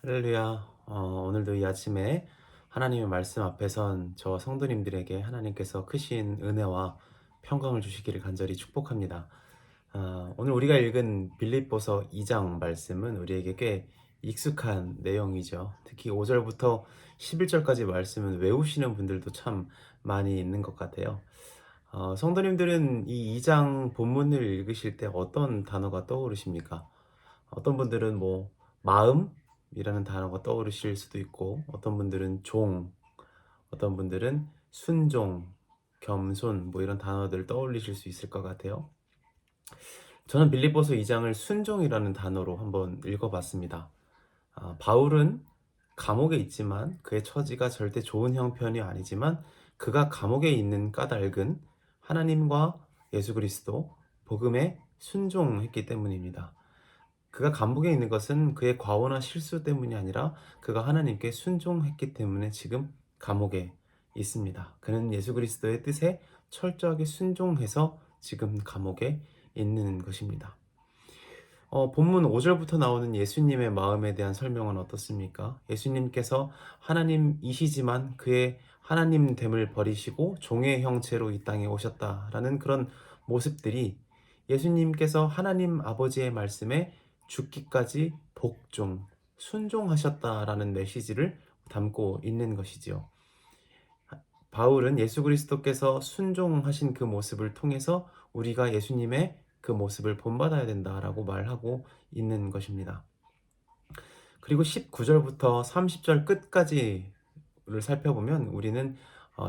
할렐루야. 오늘도 이 아침에 하나님의 말씀 앞에 선 저 성도님들에게 하나님께서 크신 은혜와 평강을 주시기를 간절히 축복합니다. 오늘 우리가 읽은 빌립보서 2장 말씀은 우리에게 꽤 익숙한 내용이죠. 특히 5절부터 11절까지 말씀은 외우시는 분들도 참 많이 있는 것 같아요. 성도님들은 이 2장 본문을 읽으실 때 어떤 단어가 떠오르십니까? 어떤 분들은 뭐 마음이라는 단어가 떠오르실 수도 있고, 어떤 분들은 종, 어떤 분들은 순종, 겸손 뭐 이런 단어들 떠올리실 수 있을 것 같아요. 저는 빌립보서 2장을 순종이라는 단어로 한번 읽어봤습니다. 바울은 감옥에 있지만 그의 처지가 절대 좋은 형편이 아니지만 그가 감옥에 있는 까닭은 하나님과 예수 그리스도 복음에 순종했기 때문입니다. 그가 감옥에 있는 것은 그의 과오나 실수 때문이 아니라 그가 하나님께 순종했기 때문에 지금 감옥에 있습니다. 그는 예수 그리스도의 뜻에 철저하게 순종해서 지금 감옥에 있는 것입니다. 본문 5절부터 나오는 예수님의 마음에 대한 설명은 어떻습니까? 예수님께서 하나님이시지만 그의 하나님됨을 버리시고 종의 형체로 이 땅에 오셨다라는 그런 모습들이 예수님께서 하나님 아버지의 말씀에 죽기까지 복종, 순종하셨다라는 메시지를 담고 있는 것이지요. 바울은 예수 그리스도께서 순종하신 그 모습을 통해서 우리가 예수님의 그 모습을 본받아야 된다라고 말하고 있는 것입니다. 그리고 19절부터 30절 끝까지를 살펴보면 우리는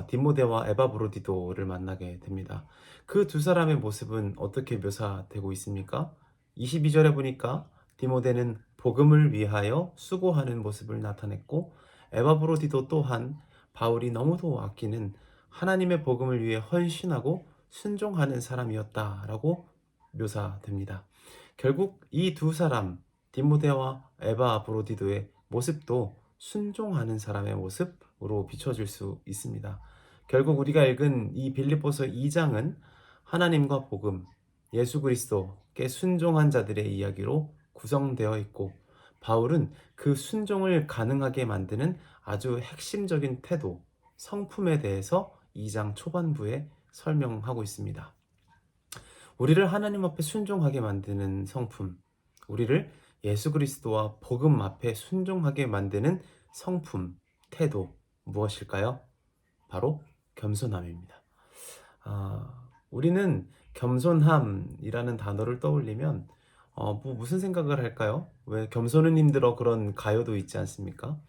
디모데와 에바브로디도를 만나게 됩니다. 그 두 사람의 모습은 어떻게 묘사되고 있습니까? 22절에 보니까 디모데는 복음을 위하여 수고하는 모습을 나타냈고, 에바브로디도 또한 바울이 너무도 아끼는 하나님의 복음을 위해 헌신하고 순종하는 사람이었다라고 묘사됩니다. 결국 이 두 사람, 디모데와 에바브로디도의 모습도 순종하는 사람의 모습으로 비춰질 수 있습니다. 결국 우리가 읽은 이 빌립보서 2장은 하나님과 복음, 예수 그리스도께 순종한 자들의 이야기로 구성되어 있고, 바울은 그 순종을 가능하게 만드는 아주 핵심적인 태도, 성품에 대해서 2장 초반부에 설명하고 있습니다. 우리를 하나님 앞에 순종하게 만드는 성품, 우리를 예수 그리스도와 복음 앞에 순종하게 만드는 성품, 태도 무엇일까요? 바로 겸손함입니다. 우리는 겸손함이라는 단어를 떠올리면 무슨 생각을 할까요? 왜 겸손은 힘들어 그런 가요도 있지 않습니까?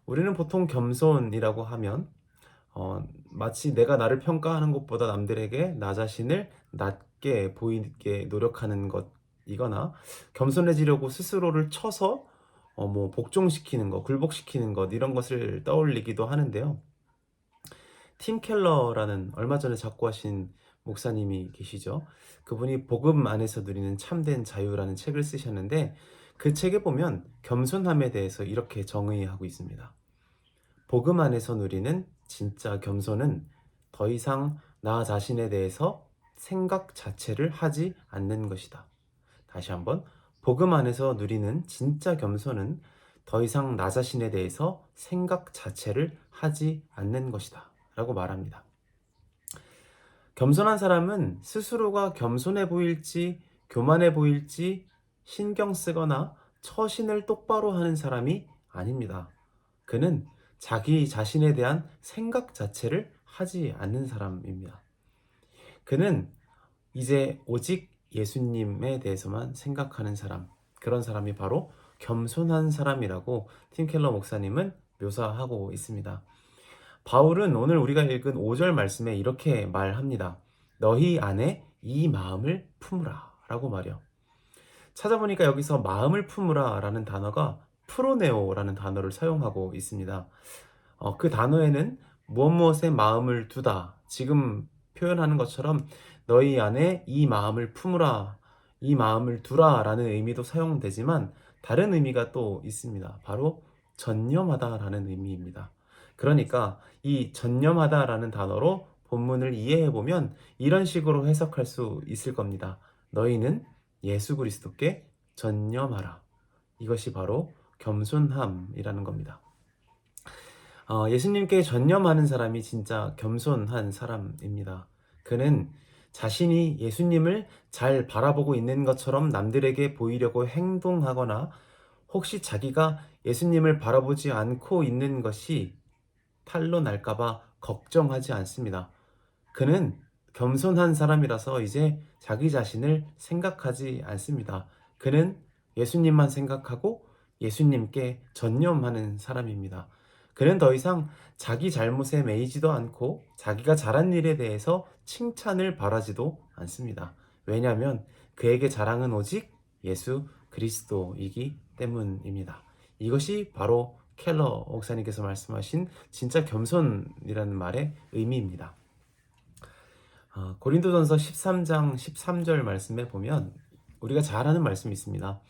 우리는 보통 겸손이라고 하면 마치 내가 나를 평가하는 것보다 남들에게 나 자신을 낮게 보이게 노력하는 것이거나, 겸손해지려고 스스로를 쳐서 뭐 복종시키는 것, 굴복시키는 것, 이런 것을 떠올리기도 하는데요. 팀 켈러라는 얼마 전에 작고하신 목사님이 계시죠. 그분이 복음 안에서 누리는 참된 자유라는 책을 쓰셨는데, 그 책에 보면 겸손함에 대해서 이렇게 정의하고 있습니다. 복음 안에서 누리는 진짜 겸손은 더 이상 나 자신에 대해서 생각 자체를 하지 않는 것이다. 다시 한번, 복음 안에서 누리는 진짜 겸손은 더 이상 나 자신에 대해서 생각 자체를 하지 않는 것이다 라고 말합니다. 겸손한 사람은 스스로가 겸손해 보일지 교만해 보일지 신경 쓰거나 처신을 똑바로 하는 사람이 아닙니다. 그는 자기 자신에 대한 생각 자체를 하지 않는 사람입니다. 그는 이제 오직 예수님에 대해서만 생각하는 사람, 그런 사람이 바로 겸손한 사람이라고 팀 켈러 목사님은 묘사하고 있습니다. 바울은 오늘 우리가 읽은 5절 말씀에 이렇게 말합니다. 너희 안에 이 마음을 품으라 라고 말이요. 찾아보니까 여기서 마음을 품으라 라는 단어가 프로네오라는 단어를 사용하고 있습니다. 그 단어에는 무엇에 마음을 두다, 지금 표현하는 것처럼 너희 안에 이 마음을 품으라, 이 마음을 두라 라는 의미도 사용되지만 다른 의미가 또 있습니다. 바로 전념하다 라는 의미입니다. 그러니까 이 전념하다 라는 단어로 본문을 이해해 보면 이런 식으로 해석할 수 있을 겁니다. 너희는 예수 그리스도께 전념하라. 이것이 바로 겸손함이라는 겁니다. 예수님께 전념하는 사람이 진짜 겸손한 사람입니다. 그는 자신이 예수님을 잘 바라보고 있는 것처럼 남들에게 보이려고 행동하거나 혹시 자기가 예수님을 바라보지 않고 있는 것이 탈로 날까봐 걱정하지 않습니다. 그는 겸손한 사람이라서 이제 자기 자신을 생각하지 않습니다. 그는 예수님만 생각하고 예수님께 전념하는 사람입니다. 그는 더 이상 자기 잘못에 매이지도 않고 자기가 잘한 일에 대해서 칭찬을 바라지도 않습니다. 왜냐하면 그에게 자랑은 오직 예수 그리스도이기 때문입니다. 이것이 바로 켈러 목사님께서 말씀하신 진짜 겸손이라는 말의 의미입니다. 고린도전서 13장 13절 말씀에 보면 우리가 잘 아는 말씀이 있습니다.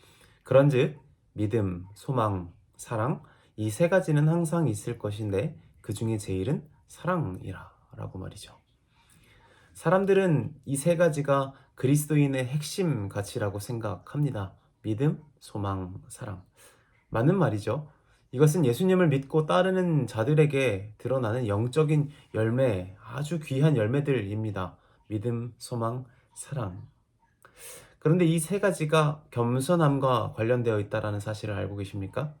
그런즉 믿음, 소망, 사랑 이 세 가지는 항상 있을 것인데 그 중에 제일은 사랑이라 라고 말이죠. 사람들은 이 세 가지가 그리스도인의 핵심 가치라고 생각합니다. 믿음, 소망, 사랑. 맞는 말이죠. 이것은 예수님을 믿고 따르는 자들에게 드러나는 영적인 열매, 아주 귀한 열매들입니다. 믿음, 소망, 사랑. 그런데 이 세 가지가 겸손함과 관련되어 있다는 사실을 알고 계십니까?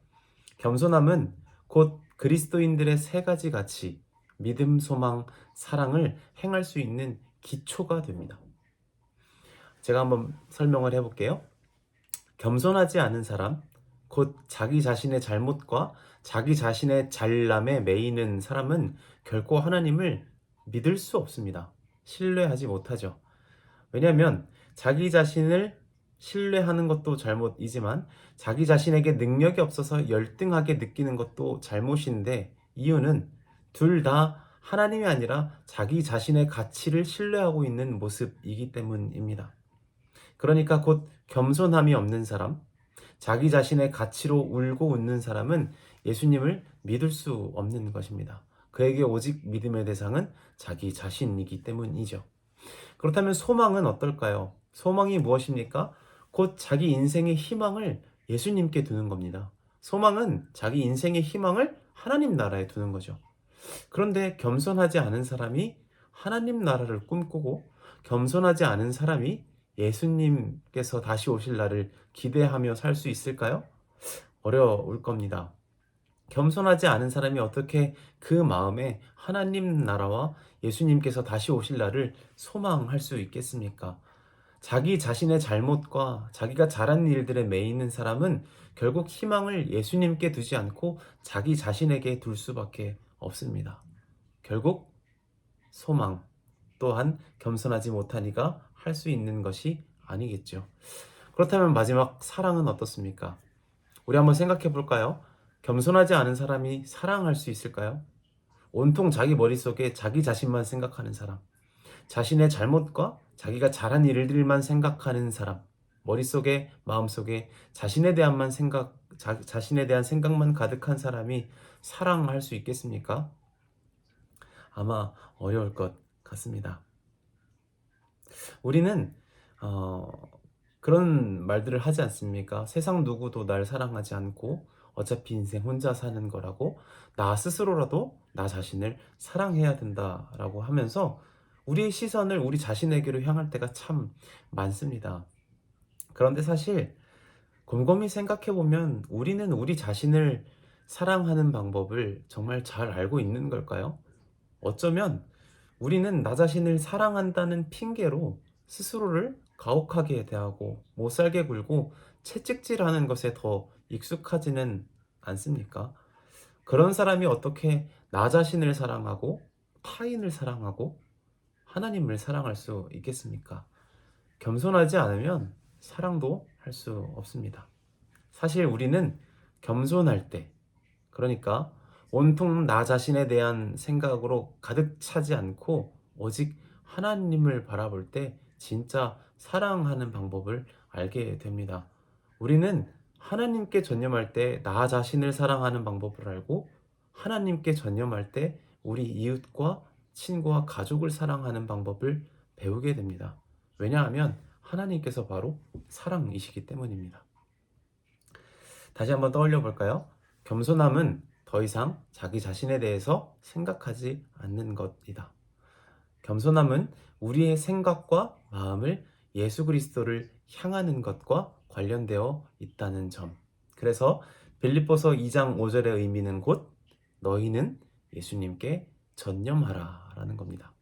겸손함은 곧 그리스도인들의 세 가지 가치, 믿음, 소망, 사랑을 행할 수 있는 기초가 됩니다. 제가 한번 설명을 해볼게요. 겸손하지 않은 사람, 곧 자기 자신의 잘못과 자기 자신의 잘남에 매이는 사람은 결코 하나님을 믿을 수 없습니다. 신뢰하지 못하죠. 왜냐하면 자기 자신을 신뢰하는 것도 잘못이지만 자기 자신에게 능력이 없어서 열등하게 느끼는 것도 잘못인데 이유는 둘 다 하나님이 아니라 자기 자신의 가치를 신뢰하고 있는 모습이기 때문입니다. 그러니까 곧 겸손함이 없는 사람, 자기 자신의 가치로 울고 웃는 사람은 예수님을 믿을 수 없는 것입니다. 그에게 오직 믿음의 대상은 자기 자신이기 때문이죠. 그렇다면 소망은 어떨까요? 소망이 무엇입니까? 곧 자기 인생의 희망을 예수님께 두는 겁니다. 소망은 자기 인생의 희망을 하나님 나라에 두는 거죠. 그런데 겸손하지 않은 사람이 하나님 나라를 꿈꾸고 겸손하지 않은 사람이 예수님께서 다시 오실 날을 기대하며 살 수 있을까요? 어려울 겁니다. 겸손하지 않은 사람이 어떻게 그 마음에 하나님 나라와 예수님께서 다시 오실 날을 소망할 수 있겠습니까? 자기 자신의 잘못과 자기가 잘한 일들에 매이는 사람은 결국 희망을 예수님께 두지 않고 자기 자신에게 둘 수밖에 없습니다. 결국 소망 또한 겸손하지 못한 이가 할 수 있는 것이 아니겠죠. 그렇다면 마지막 사랑은 어떻습니까? 우리 한번 생각해 볼까요? 겸손하지 않은 사람이 사랑할 수 있을까요? 온통 자기 머릿속에 자기 자신만 생각하는 사람, 자신의 잘못과 자기가 잘한 일들만 생각하는 사람, 머릿속에 마음속에 자신에 대한 생각만 가득한 사람이 사랑할 수 있겠습니까? 아마 어려울 것 같습니다. 우리는 그런 말들을 하지 않습니까? 세상 누구도 날 사랑하지 않고 어차피 인생 혼자 사는 거라고, 나 스스로라도 나 자신을 사랑해야 된다라고 하면서 우리의 시선을 우리 자신에게로 향할 때가 참 많습니다. 그런데 사실 곰곰이 생각해 보면 우리는 우리 자신을 사랑하는 방법을 정말 잘 알고 있는 걸까요? 어쩌면 우리는 나 자신을 사랑한다는 핑계로 스스로를 가혹하게 대하고 못살게 굴고 채찍질하는 것에 더 익숙하지는 않습니까? 그런 사람이 어떻게 나 자신을 사랑하고 타인을 사랑하고 하나님을 사랑할 수 있겠습니까? 겸손하지 않으면 사랑도 할 수 없습니다. 사실 우리는 겸손할 때, 그러니까 온통 나 자신에 대한 생각으로 가득 차지 않고 오직 하나님을 바라볼 때 진짜 사랑하는 방법을 알게 됩니다. 우리는 하나님께 전념할 때 나 자신을 사랑하는 방법을 알고 하나님께 전념할 때 우리 이웃과 친구와 가족을 사랑하는 방법을 배우게 됩니다. 왜냐하면 하나님께서 바로 사랑이시기 때문입니다. 다시 한번 떠올려 볼까요? 겸손함은 더 이상 자기 자신에 대해서 생각하지 않는 것이다. 겸손함은 우리의 생각과 마음을 예수 그리스도를 향하는 것과 관련되어 있다는 점. 그래서 빌립보서 2장 5절의 의미는 곧 너희는 예수님께 전념하라 라는 겁니다.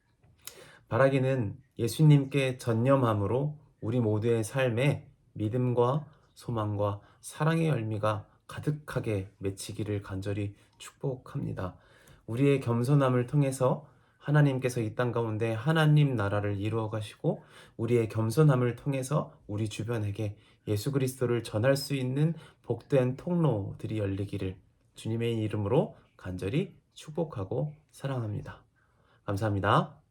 바라기는 예수님께 전념함으로 우리 모두의 삶에 믿음과 소망과 사랑의 열매가 가득하게 맺히기를 간절히 축복합니다. 우리의 겸손함을 통해서 하나님께서 이 땅 가운데 하나님 나라를 이루어 가시고 우리의 겸손함을 통해서 우리 주변에게 예수 그리스도를 전할 수 있는 복된 통로들이 열리기를 주님의 이름으로 간절히 축복하고 사랑합니다. 감사합니다.